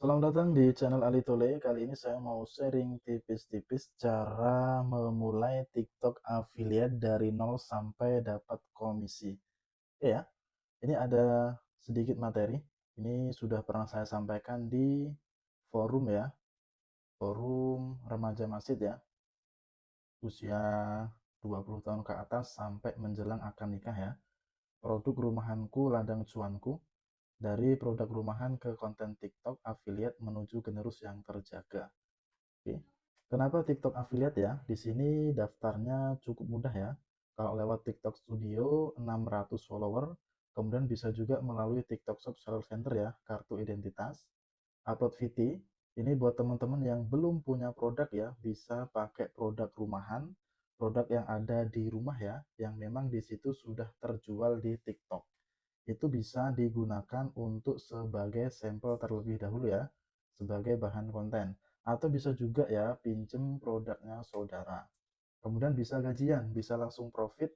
Selamat datang di channel Ali Tole. Kali ini saya mau sharing tipis-tipis cara memulai TikTok affiliate dari nol sampai dapat komisi. Oke ya, ini ada sedikit materi. Ini sudah pernah saya sampaikan di forum ya, forum remaja masjid ya, usia 20 tahun ke atas sampai menjelang akan nikah ya. Produk rumahanku, ladang cuanku. Dari produk rumahan ke konten TikTok affiliate menuju generus yang terjaga. Oke. Kenapa TikTok affiliate ya? Di sini daftarnya cukup mudah ya. Kalau lewat TikTok Studio 600 follower, kemudian bisa juga melalui TikTok Shop Seller Center ya, kartu identitas. Upload VT, ini buat teman-teman yang belum punya produk ya, bisa pakai produk rumahan, produk yang ada di rumah ya, yang memang di situ sudah terjual di TikTok. Itu bisa digunakan untuk sebagai sampel terlebih dahulu ya, sebagai bahan konten. Atau bisa juga ya pinjem produknya saudara. Kemudian bisa gajian, bisa langsung profit,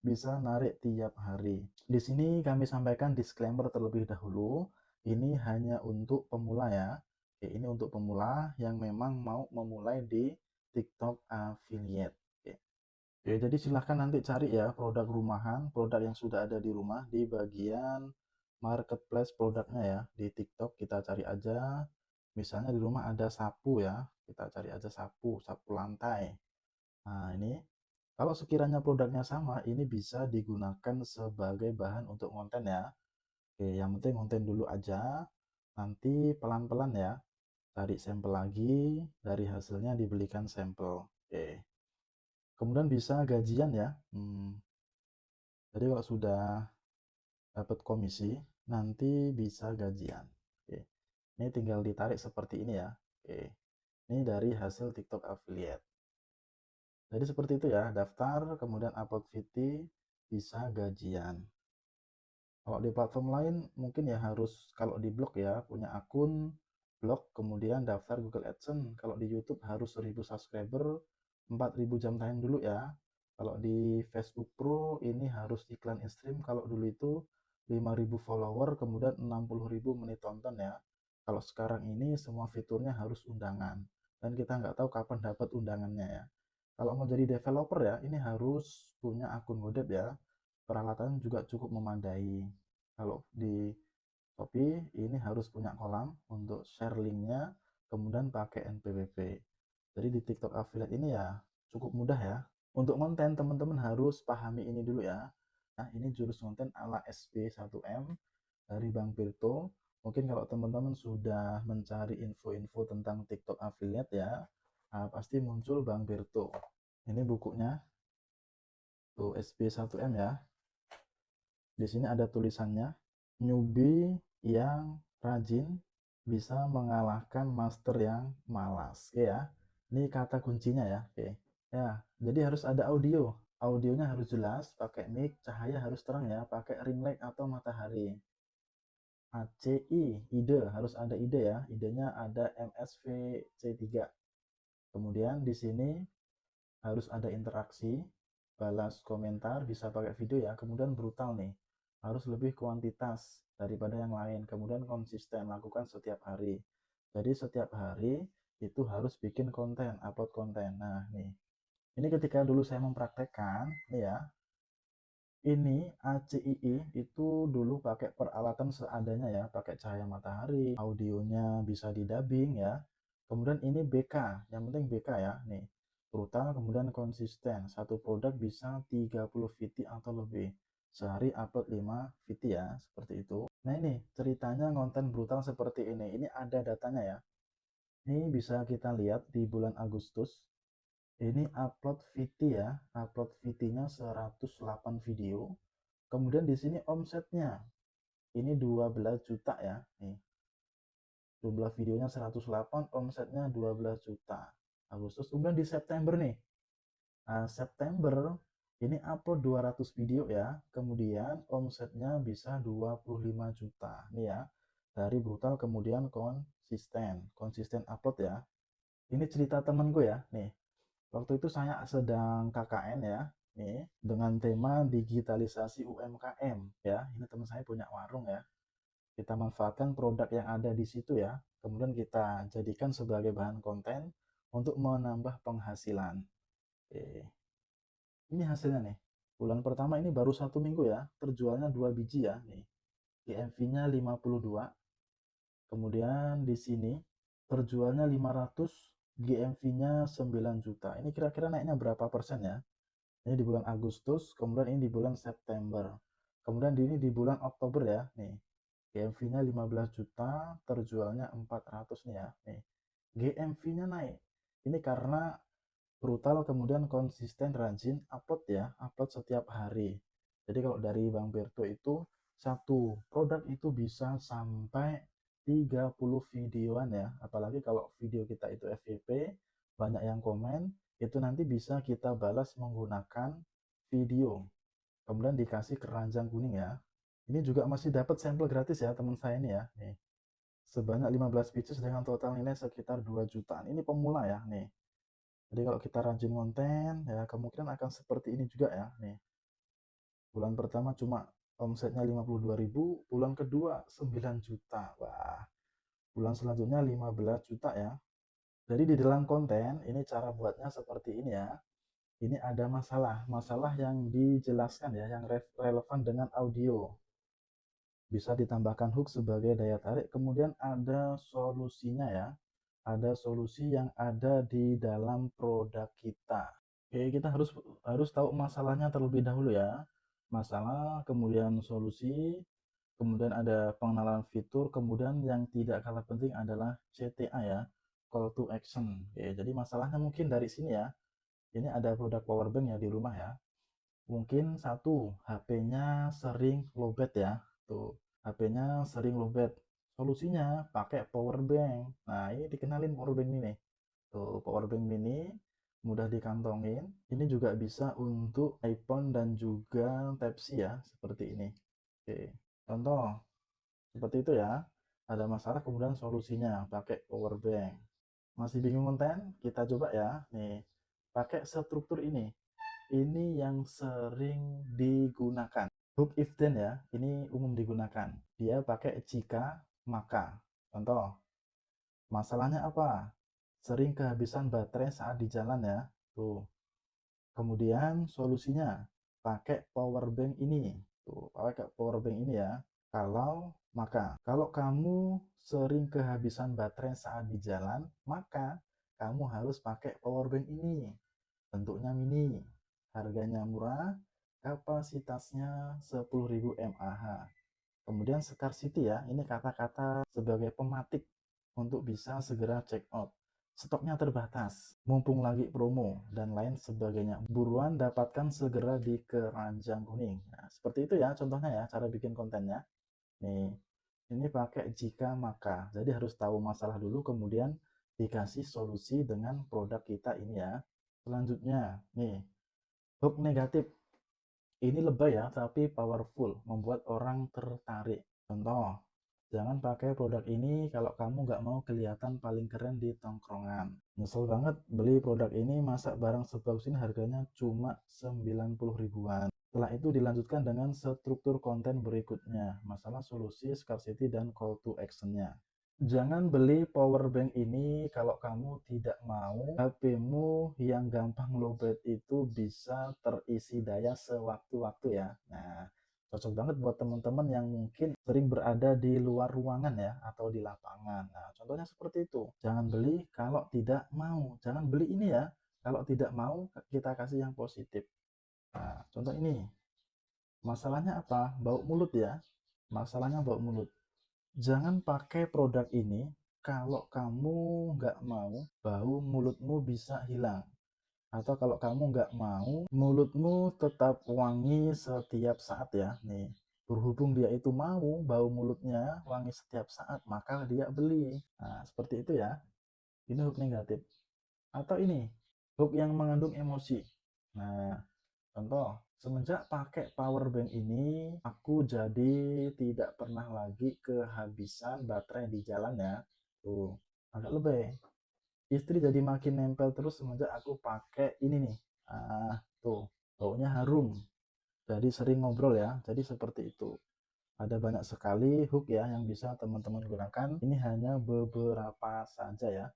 bisa narik tiap hari. Di sini kami sampaikan disclaimer terlebih dahulu. Ini hanya untuk pemula ya. Oke, ini untuk pemula yang memang mau memulai di TikTok affiliate. Oke. Oke, jadi silahkan nanti cari ya produk rumahan, produk yang sudah ada di rumah di bagian marketplace produknya ya. Di TikTok kita cari aja, misalnya di rumah ada sapu ya, kita cari aja sapu, sapu lantai. Nah ini, kalau sekiranya produknya sama, ini bisa digunakan sebagai bahan untuk konten ya. Oke, yang penting konten dulu aja, nanti pelan-pelan ya, cari sampel lagi, dari hasilnya dibelikan sampel. Oke. Kemudian bisa gajian ya. Jadi kalau sudah dapat komisi, nanti bisa gajian. Oke. Ini tinggal ditarik seperti ini ya. Oke. Ini dari hasil TikTok affiliate. Jadi seperti itu ya, daftar, kemudian upload VT, bisa gajian. Kalau di platform lain mungkin ya harus kalau di blog ya, punya akun blog, kemudian daftar Google AdSense. Kalau di YouTube harus 1000 subscriber, 4000 jam tayang dulu ya. Kalau di Facebook Pro ini harus iklan in-stream. Kalau dulu itu 5000 follower, kemudian 60.000 menit tonton ya. Kalau sekarang ini semua fiturnya harus undangan. Dan kita nggak tahu kapan dapat undangannya ya. Kalau mau jadi developer ya, ini harus punya akun Godep ya. Peralatan juga cukup memadai. Kalau di Shopee ini harus punya kolam untuk share linknya, kemudian pakai NPWP. Jadi di TikTok affiliate ini ya cukup mudah ya. Untuk konten teman-teman harus pahami ini dulu ya. Nah ini jurus konten ala SB1M dari Bang Pirto. Mungkin kalau teman-teman sudah mencari info-info tentang TikTok affiliate ya, pasti muncul Bang Pirto. Ini bukunya, tuh SB1M ya. Di sini ada tulisannya, newbie yang rajin bisa mengalahkan master yang malas. Oke ya. Ini kata kuncinya ya. Oke. Ya, jadi harus ada audio. Audionya harus jelas, pakai mic, cahaya harus terang ya, pakai ring light atau matahari. ACI, ide, harus ada ide ya. Idenya ada MSV C3. Kemudian di sini harus ada interaksi, balas komentar, bisa pakai video ya. Kemudian brutal nih, harus lebih kuantitas daripada yang lain. Kemudian konsisten, lakukan setiap hari. Jadi setiap hari itu harus bikin konten, upload konten. Nah nih, ini ketika dulu saya mempraktekkan, nih ya, ini ACII itu dulu pakai peralatan seadanya ya, pakai cahaya matahari, audionya bisa didubbing ya. Kemudian ini BK, yang penting BK ya, nih. Brutal, kemudian konsisten. Satu produk bisa 30 VT atau lebih. Sehari upload 5 VT ya, seperti itu. Nah ini ceritanya konten brutal seperti ini. Ini ada datanya ya. Ini bisa kita lihat di bulan Agustus. Ini upload VT ya, upload VT-nya 108 video. Kemudian di sini omsetnya ini 12 juta ya. Nih, jumlah videonya 108, omsetnya 12 juta. Agustus. Kemudian di September nih. Nah, September ini upload 200 video ya. Kemudian omsetnya bisa 25 juta. Nih ya. Dari brutal kemudian konsisten. Konsisten upload ya. Ini cerita temenku ya. Nih, waktu itu saya sedang KKN ya, nih dengan tema digitalisasi UMKM ya. Ini teman saya punya warung ya. Kita manfaatkan produk yang ada di situ ya. kemudian kita jadikan sebagai bahan konten untuk menambah penghasilan. Oke, ini hasilnya nih. Bulan pertama ini baru 1 minggu ya, terjualnya 2 biji ya nih. GMV-nya 52. Kemudian di sini terjualnya 500, GMV-nya 9 juta. Ini kira-kira naiknya berapa persen ya? Ini di bulan Agustus, kemudian ini di bulan September. Kemudian ini di bulan Oktober ya, nih. GMV-nya 15 juta, terjualnya 400 nih ya, nih. GMV-nya naik. Ini karena brutal kemudian konsisten rajin upload ya, upload setiap hari. Jadi kalau dari Bang Berto itu satu produk itu bisa sampai 30 videoan ya, apalagi kalau video kita itu FYP banyak yang komen, itu nanti bisa kita balas menggunakan video, kemudian dikasih keranjang kuning ya. Ini juga masih dapat sampel gratis ya teman saya ini ya, nih, sebanyak 15 pieces dengan total nilai sekitar 2 jutaan. Ini pemula ya nih. Jadi kalau kita rajin konten, ya kemungkinan akan seperti ini juga ya. Nih, bulan pertama cuma omsetnya 52.000, bulan kedua 9 juta. Wah, bulan selanjutnya 15 juta ya. Jadi di dalam konten, ini cara buatnya seperti ini ya. Ini ada masalah yang dijelaskan ya, yang relevan dengan audio. Bisa ditambahkan hook sebagai daya tarik, kemudian ada solusinya ya. Ada solusi yang ada di dalam produk kita. Oke, kita harus harus tahu masalahnya terlebih dahulu ya. Masalah, kemudian solusi, kemudian ada pengenalan fitur, kemudian yang tidak kalah penting adalah CTA ya, call to action. Oke, jadi masalahnya mungkin dari sini ya. Ini ada produk powerbank ya di rumah ya. Mungkin satu, HP-nya sering lowbat ya. Tuh, HP-nya sering lowbat. Solusinya pakai powerbank. Nah, ini dikenalin powerbank ini nih. Tuh, powerbank mini mudah dikantongin. Ini juga bisa untuk iPhone dan juga Type-C ya, seperti ini. Oke, contoh seperti itu ya. Ada masalah kemudian solusinya pakai powerbank. Masih bingung konten? Kita coba ya. Nih, pakai struktur ini. Ini yang sering digunakan. Hook if then ya, ini umum digunakan. Dia pakai jika maka. Contoh, masalahnya apa? Sering kehabisan baterai saat di jalan ya. Tuh. Kemudian solusinya pakai power bank ini. Tuh, pakai power bank ini ya. Kalau kamu sering kehabisan baterai saat di jalan, maka kamu harus pakai power bank ini. Bentuknya mini, harganya murah, kapasitasnya 10.000 mAh. Kemudian scarcity ya, ini kata-kata sebagai pematik untuk bisa segera check out. Stoknya terbatas, mumpung lagi promo, dan lain sebagainya. Buruan dapatkan segera di keranjang kuning. Nah, seperti itu ya contohnya ya, cara bikin kontennya. Nih, ini pakai jika maka. Jadi harus tahu masalah dulu, kemudian dikasih solusi dengan produk kita ini ya. Selanjutnya, nih, hook negatif. Ini lebay ya, tapi powerful, membuat orang tertarik. Contoh, jangan pakai produk ini kalau kamu nggak mau kelihatan paling keren di tongkrongan. Nyesel banget beli produk ini, masa barang sebagus ini harganya cuma 90 ribuan. Setelah itu dilanjutkan dengan struktur konten berikutnya, masalah solusi, scarcity, dan call to action-nya. Jangan beli power bank ini kalau kamu tidak mau HP-mu yang gampang lowbat itu bisa terisi daya sewaktu-waktu ya. Nah, cocok banget buat teman-teman yang mungkin sering berada di luar ruangan ya atau di lapangan. Nah, contohnya seperti itu. Jangan beli kalau tidak mau. Jangan beli ini ya. Kalau tidak mau kita kasih yang positif. Nah, contoh ini. Masalahnya apa? Bau mulut ya. Masalahnya bau mulut. Jangan pakai produk ini kalau kamu nggak mau bau mulutmu bisa hilang. Atau kalau kamu nggak mau mulutmu tetap wangi setiap saat ya. Nih, berhubung dia itu mau bau mulutnya wangi setiap saat, maka dia beli. Nah, seperti itu ya. Ini hook negatif. Atau ini, hook yang mengandung emosi. Nah, contoh, semenjak pakai power bank ini, aku jadi tidak pernah lagi kehabisan baterai di jalan ya. Tuh, agak lebih. Istri jadi makin nempel terus semenjak aku pakai ini nih. Tuh, baunya harum. Jadi sering ngobrol ya. Jadi seperti itu. Ada banyak sekali hook ya yang bisa teman-teman gunakan. Ini hanya beberapa saja ya.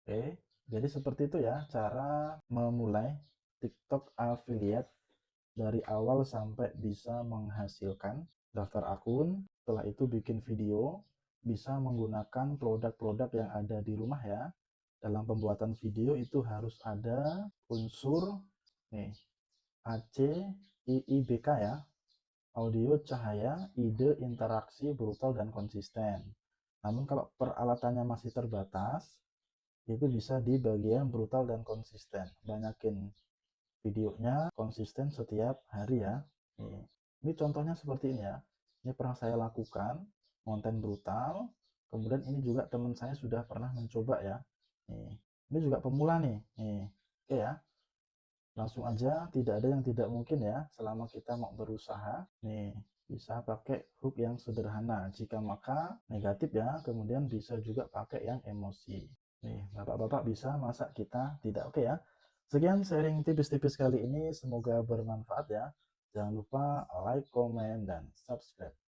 Oke, jadi seperti itu ya cara memulai TikTok affiliate dari awal sampai bisa menghasilkan daftar akun. Setelah itu bikin video, bisa menggunakan produk-produk yang ada di rumah ya. Dalam pembuatan video itu harus ada unsur nih ACIIBK ya, audio, cahaya, ide, interaksi, brutal, dan konsisten. Namun kalau peralatannya masih terbatas, itu bisa di bagian brutal dan konsisten. Banyakin videonya, konsisten setiap hari ya. Ini contohnya seperti ini ya. Ini pernah saya lakukan, konten brutal. Kemudian ini juga teman saya sudah pernah mencoba ya. Ini juga pemula nih. Oke ya. Langsung aja, tidak ada yang tidak mungkin ya selama kita mau berusaha. Nih, bisa pakai hook yang sederhana. Jika maka negatif ya, kemudian bisa juga pakai yang emosi. Nih, bapak-bapak bisa, masa kita tidak? Oke ya. Sekian sharing tipis-tipis kali ini, semoga bermanfaat ya. Jangan lupa like, comment, dan subscribe.